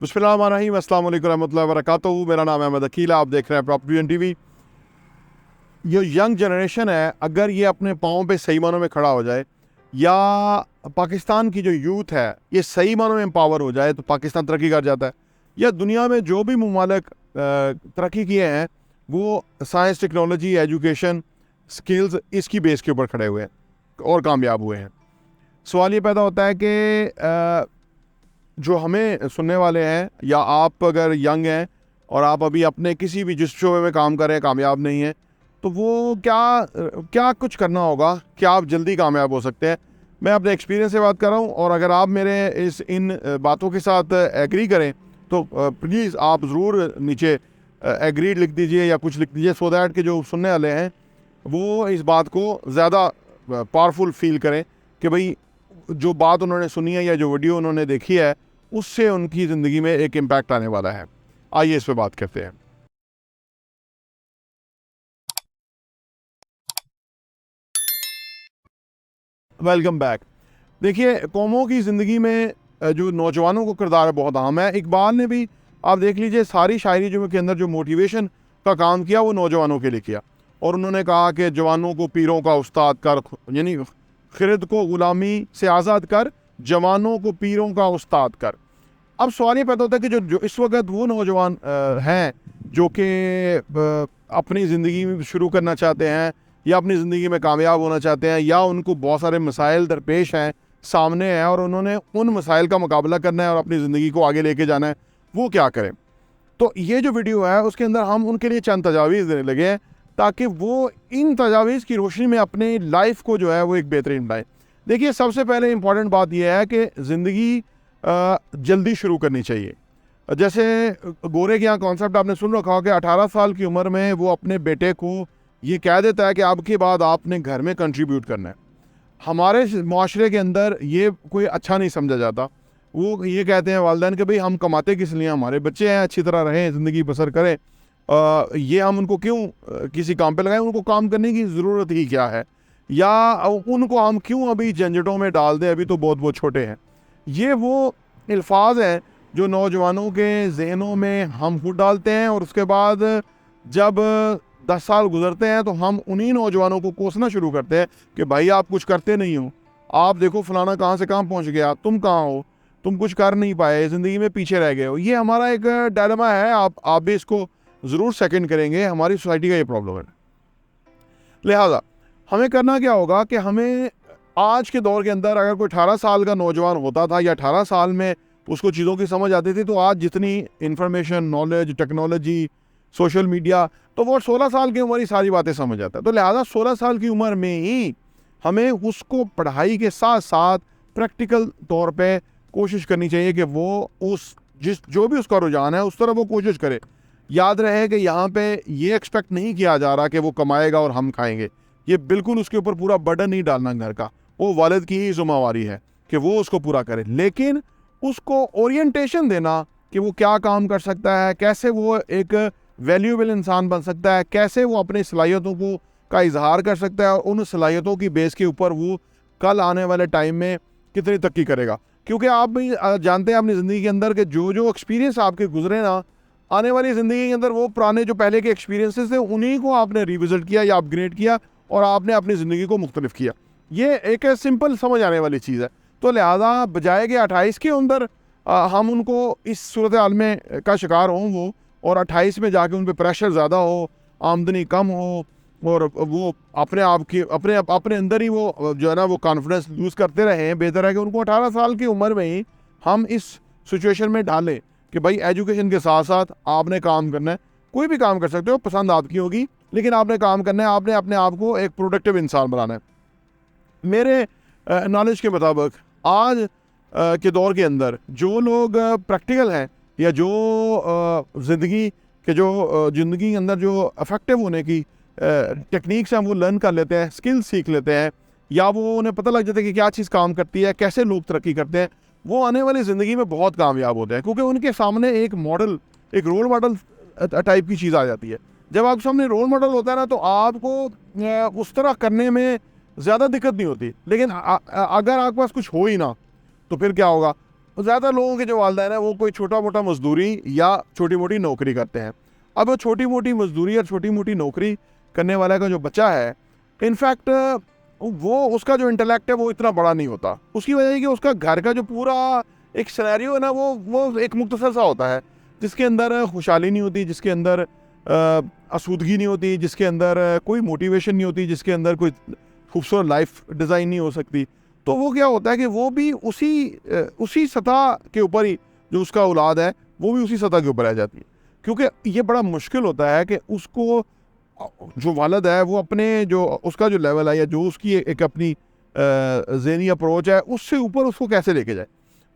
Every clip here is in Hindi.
बिस्मिल्लाहिर्रहमानिर्रहीम, अस्सलाम वालेकुम रहमतुल्लाहि व बरकातुहू। मेरा नाम है अहमद अकील, आप देख रहे हैं प्रॉपर्टी एंड टीवी। ये यंग जनरेशन है, अगर ये अपने पाँव पे सही मानों में खड़ा हो जाए या पाकिस्तान की जो यूथ है ये सही मानों में एम्पावर हो जाए तो पाकिस्तान तरक्की कर जाता है। या दुनिया में जो भी ममालिक तरक्की किए हैं वो साइंस, टेक्नोलॉजी, एजुकेशन, स्किल्स इसकी बेस के ऊपर खड़े हुए हैं और कामयाब हुए हैं। सवाल ये पैदा होता है कि जो हमें सुनने वाले हैं या आप अगर यंग हैं और आप अभी अपने किसी भी जिस शोबे में काम कर रहे हैं कामयाब नहीं है, तो वो क्या कुछ करना होगा, क्या आप जल्दी कामयाब हो सकते हैं। मैं अपने एक्सपीरियंस से बात कर रहा हूँ और अगर आप मेरे इन बातों के साथ एग्री करें तो प्लीज़ आप ज़रूर नीचे एग्रीड लिख दीजिए या कुछ लिख दीजिए, सो दैट कि जो सुनने वाले हैं वो इस बात को ज़्यादा पावरफुल फील करें कि भाई जो बात उन्होंने सुनी है या जो वीडियो उन्होंने देखी है उससे उनकी ज़िंदगी में एक इम्पैक्ट आने वाला है। आइए इस पे बात करते हैं। Welcome back. देखिए, कौमों की ज़िंदगी में जो नौजवानों को किरदार है बहुत अहम है। इकबाल ने भी आप देख लीजिए सारी शायरी जो के अंदर जो मोटिवेशन का काम किया वो नौजवानों के लिए किया और उन्होंने कहा कि जवानों को पीरों का उस्ताद कर, यानी खिरद को ग़ुलामी से आज़ाद कर, जवानों को पीरों का उस्ताद कर। अब सवाल ये पैदा होता है कि जो इस वक्त वो नौजवान हैं जो कि अपनी ज़िंदगी शुरू करना चाहते हैं या अपनी ज़िंदगी में कामयाब होना चाहते हैं या उनको बहुत सारे मसाइल दरपेश हैं, सामने हैं और उन्होंने उन मसाइल का मुकाबला करना है और अपनी ज़िंदगी को आगे लेके जाना है, वो क्या करें। तो ये जो वीडियो है उसके अंदर हम उनके लिए चंद तजावीज़ देने लगे हैं ताकि वो इन तजावीज़ की रोशनी में अपनी लाइफ को जो है वो एक बेहतरीन बनाए। देखिए, सबसे पहले इम्पॉर्टेंट बात यह है कि ज़िंदगी जल्दी शुरू करनी चाहिए। जैसे गोरे के यहाँ कॉन्सेप्ट आपने सुन रखा हो कि 18 साल की उम्र में वो अपने बेटे को ये कह देता है कि अब के बाद आपने घर में कंट्रीब्यूट करना है। हमारे माशरे के अंदर ये कोई अच्छा नहीं समझा जाता। वो ये कहते हैं वालिदैन कि भाई हम कमाते किस लिए, हमारे बच्चे हैं अच्छी तरह रहें, ज़िंदगी बसर करें, ये हम उनको क्यों किसी काम पे लगाएं, उनको काम करने की ज़रूरत ही क्या है, या उनको हम क्यों अभी झंझटों में डाल दें, अभी तो बहुत छोटे हैं। ये वो अल्फाज हैं जो नौजवानों के जहनों में हम खुद डालते हैं और उसके बाद जब 10 साल गुजरते हैं तो हम उन्हीं नौजवानों को कोसना शुरू करते हैं कि भाई आप कुछ करते नहीं हो, आप देखो फलाना कहाँ से कहाँ पहुँच गया, तुम कहाँ हो, तुम कुछ कर नहीं पाए, ज़िंदगी में पीछे रह गए हो। ये हमारा एक डायलेमा है, आप भी इसको ज़रूर सेकंड करेंगे, हमारी सोसाइटी का ये प्रॉब्लम है। लिहाजा हमें करना क्या होगा कि हमें आज के दौर के अंदर अगर कोई 18 साल का नौजवान होता था या 18 साल में उसको चीज़ों की समझ आती थी, तो आज जितनी information, knowledge, technology, social media, तो वो 16 साल की उम्र ही सारी बातें समझ आता है। तो लिहाजा 16 साल की उम्र में ही हमें उसको पढ़ाई के साथ साथ प्रैक्टिकल तौर पे कोशिश करनी चाहिए कि वो उस जो भी उसका रुझान है उस तरह वो कोशिश करे। याद रहे कि यहाँ पे ये एक्सपेक्ट नहीं किया जा रहा कि वो कमाएगा और हम खाएंगे। ये बिल्कुल उसके ऊपर पूरा बर्डन नहीं डालना घर का, वो वालिद की ही ज़िम्मेवारी है कि वो उसको पूरा करे, लेकिन उसको ओरिएंटेशन देना कि वो क्या काम कर सकता है, कैसे वो एक वैल्यूएबल इंसान बन सकता है, कैसे वो अपनी सलाहियतों को का इजहार कर सकता है और उन सलाहियतों की बेस के ऊपर वो कल आने वाले टाइम में कितनी तरक्की करेगा। क्योंकि आप भी जानते हैं अपनी ज़िंदगी के अंदर कि जो एक्सपीरियंस आपके गुजरे ना, आने वाली ज़िंदगी के अंदर वो पुराने जो पहले के एक्सपीरियंसेस थे उन्हीं को आपने रिविज़िट किया या अपग्रेड किया और आपने अपनी ज़िंदगी को मुख्तलिफ किया। ये एक सिंपल समझ आने वाली चीज़ है। तो लिहाजा बजाय कि 28 के अंदर हम उनको इस सूरत हाल में का शिकार हों वो, और 28 में जाके उन पर प्रेशर ज़्यादा हो, आमदनी कम हो और वो अपने आप की अपने अंदर ही वो जो है ना वो कॉन्फिडेंस लूज़ करते रहें, बेहतर है कि उनको 18 साल की उम्र में ही हम इस सिचुएशन में डालें कि भाई एजुकेशन के साथ साथ आपने काम करना है। कोई भी काम कर सकते हो, पसंद आपकी होगी, लेकिन आपने काम करना है, आपने अपने आप को एक प्रोडक्टिव इंसान बनाना है। मेरे नॉलेज के मुताबिक आज के दौर के अंदर जो लोग प्रैक्टिकल हैं या जो ज़िंदगी के अंदर जो अफेक्टिव होने की टेक्निक्स हैं वो लर्न कर लेते हैं, स्किल सीख लेते हैं, या वो उन्हें पता लग जाता है कि क्या चीज़ काम करती है, कैसे लोग तरक्की करते हैं, वो आने वाली ज़िंदगी में बहुत कामयाब होते हैं क्योंकि उनके सामने एक मॉडल, एक रोल मॉडल टाइप की चीज़ आ जाती है। जब आपके सामने रोल मॉडल होता है ना तो आपको उस तरह करने में ज़्यादा दिक्कत नहीं होती। लेकिन अगर आपके पास कुछ हो ही ना तो फिर क्या होगा, ज़्यादातर लोगों के जो वालिदैन हैं वो कोई छोटा मोटा मजदूरी या छोटी मोटी नौकरी करते हैं। अब वो छोटी मोटी मजदूरी और छोटी मोटी नौकरी करने वाला का जो बच्चा है, इनफैक्ट वो उसका जो इंटेलेक्ट है वो इतना बड़ा नहीं होता। उसकी वजह है कि उसका घर का जो पूरा एक सिनेरियो है ना, वो एक मुख्तसर सा होता है, जिसके अंदर खुशहाली नहीं होती, जिसके अंदर आसूदगी नहीं होती, जिसके अंदर कोई मोटिवेशन नहीं होती, जिसके अंदर कोई खूबसूरत लाइफ डिज़ाइन नहीं हो सकती। तो वो क्या होता है कि वो भी उसी सतह के ऊपर ही, जो उसका औलाद है वो भी उसी सतह के ऊपर रह जाती है। क्योंकि ये बड़ा मुश्किल होता है कि उसको जो वालिद है वो अपने जो उसका जो लेवल है या जो उसकी एक अपनी ज़हनी अप्रोच है उससे ऊपर उसको कैसे लेके जाए।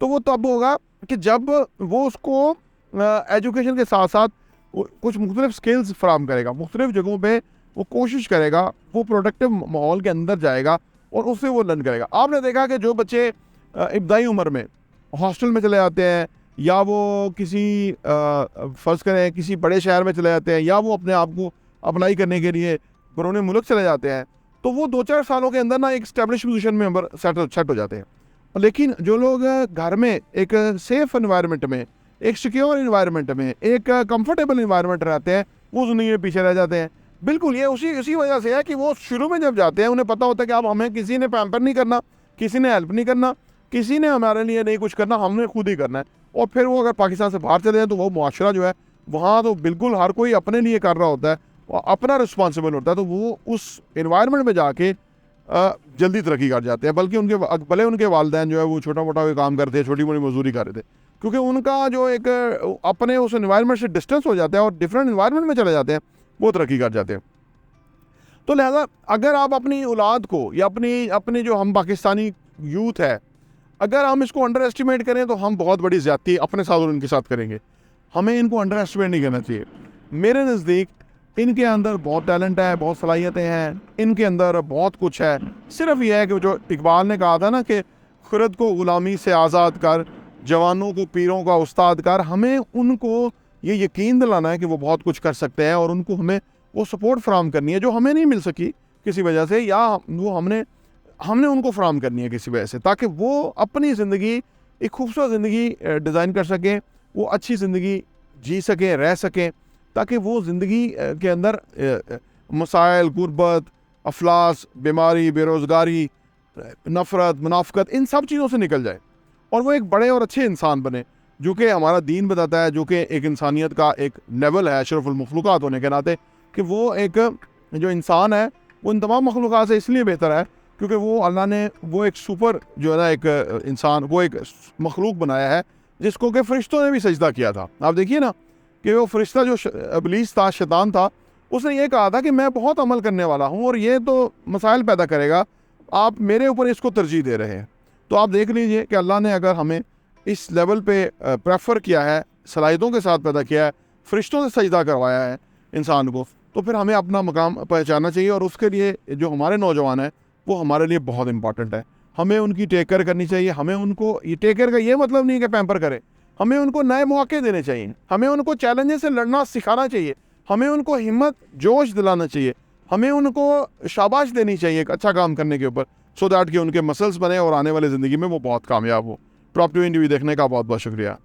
तो वो तब होगा कि जब वो उसको एजुकेशन के साथ साथ कुछ मुख्तलिफ स्किल्स फराम करेगा, मुख्तलिफ जगहों पे वो कोशिश करेगा, वो प्रोडक्टिव माहौल के अंदर जाएगा और उससे वो लर्न करेगा। आपने देखा कि जो बच्चे इब्तदाई उम्र में हॉस्टल में चले जाते हैं, या वो किसी फ़र्ज़ करें किसी बड़े शहर में चले जाते हैं, या वो अपने आप को अप्लाई करने के लिए बरूनी मुल्क चले जाते हैं, तो वो 2-4 सालों के अंदर ना एक स्टैब्लिश पोजीशन में सेट हो जाते हैं। लेकिन जो लोग घर में एक सेफ़ एनवायरनमेंट में, एक सिक्योर एनवायरनमेंट में, एक कंफर्टेबल एनवायरनमेंट रहते हैं, वो ज़िंदगी में पीछे रह जाते हैं। बिल्कुल ये उसी वजह से है कि वो शुरू में जब जाते हैं उन्हें पता होता है कि अब हमें किसी ने पैम्पर नहीं करना, किसी ने हेल्प नहीं करना, किसी ने हमारे लिए नहीं कुछ करना, हमने खुद ही करना है। और फिर वो अगर पाकिस्तान से बाहर चले जाएँ तो वो मुआशरा जो है वहाँ तो बिल्कुल हर कोई अपने लिए कर रहा होता है, अपना रिस्पॉन्सिबल होता है, तो वो उस एनवायरनमेंट में जाके जल्दी तरक्की कर जाते हैं। बल्कि भले उनके वालिदैन जो है वो छोटा मोटा कोई काम करते हैं, छोटी मोटी मजदूरी कर रहे थे, क्योंकि उनका जो एक अपने उस एनवायरनमेंट से डिस्टेंस हो जाता है और डिफरेंट एनवायरनमेंट में चले जाते हैं, वो तरक्की कर जाते हैं। तो लिहाजा अगर आप अपनी औलाद को या अपनी जो हम पाकिस्तानी यूथ है, अगर हम इसको अंडर एस्टिमेट करें तो हम बहुत बड़ी ज़्यादती अपने साथ और उनके साथ करेंगे। हमें इनको अंडर एस्टिमेट नहीं करना चाहिए। मेरे नज़दीक इनके अंदर बहुत टैलेंट है, बहुत सलाहियतें हैं, इनके अंदर बहुत कुछ है। सिर्फ यह है कि जो इकबाल ने कहा था ना कि खुर्द को ग़ुलामी से आज़ाद कर, जवानों को पीरों का उस्ताद कर, हमें उनको ये यकीन दिलाना है कि वो बहुत कुछ कर सकते हैं और उनको हमें वो सपोर्ट फराम करनी है जो हमें नहीं मिल सकी किसी वजह से, या वो हमने उनको फराम करनी है किसी वजह से, ताकि वो अपनी ज़िंदगी एक खूबसूरत ज़िंदगी डिज़ाइन कर सकें, वो अच्छी ज़िंदगी जी सकें, रह सकें, ताकि वो ज़िंदगी के अंदर मसाइल, गुर्बत, अफलास, बीमारी, बेरोज़गारी, नफ़रत, मुनाफ़कत, इन सब चीज़ों से निकल जाए और वो एक बड़े और अच्छे इंसान बने, जो कि हमारा दीन बताता है, जो कि एक इंसानियत का एक लेवल है अशरफुल मखलूक़ात होने के नाते, कि वो एक जो इंसान है वो इन तमाम मखलूक़ात से इसलिए बेहतर है क्योंकि वो अल्लाह ने वो एक सुपर जो है ना एक इंसान, वो एक मखलूक बनाया है जिसको कि फ़रिश्तों ने भी सजदा किया था। आप देखिए ना कि वो फ़रिश्ता जो इब्लीस था, शैतान था, उसने ये कहा था कि मैं बहुत अमल करने वाला हूँ और ये तो मसाइल पैदा करेगा, आप मेरे ऊपर इसको तरजीह दे रहे हैं। तो आप देख लीजिए कि अल्लाह ने अगर हमें इस लेवल पे प्रेफर किया है, सलाहियतों के साथ पैदा किया है, फ़रिश्तों से सजदा करवाया है इंसान को, तो फिर हमें अपना मकाम पहचानना चाहिए और उसके लिए जो हमारे नौजवान हैं वो हमारे लिए बहुत इंपॉर्टेंट है। हमें उनकी टेक केयर करनी चाहिए। हमें उनको ये टेक केयर का ये मतलब नहीं कि पैम्पर करें, हमें उनको नए मौके देने चाहिए, हमें उनको चैलेंजेस से लड़ना सिखाना चाहिए, हमें उनको हिम्मत, जोश दिलाना चाहिए, हमें उनको शाबाश देनी चाहिए एक अच्छा काम करने के ऊपर, सो दैट कि उनके मसल्स बने और आने वाली ज़िंदगी में वो बहुत कामयाब हो। टॉप 2 इंटरव्यू देखने का बहुत बहुत शुक्रिया।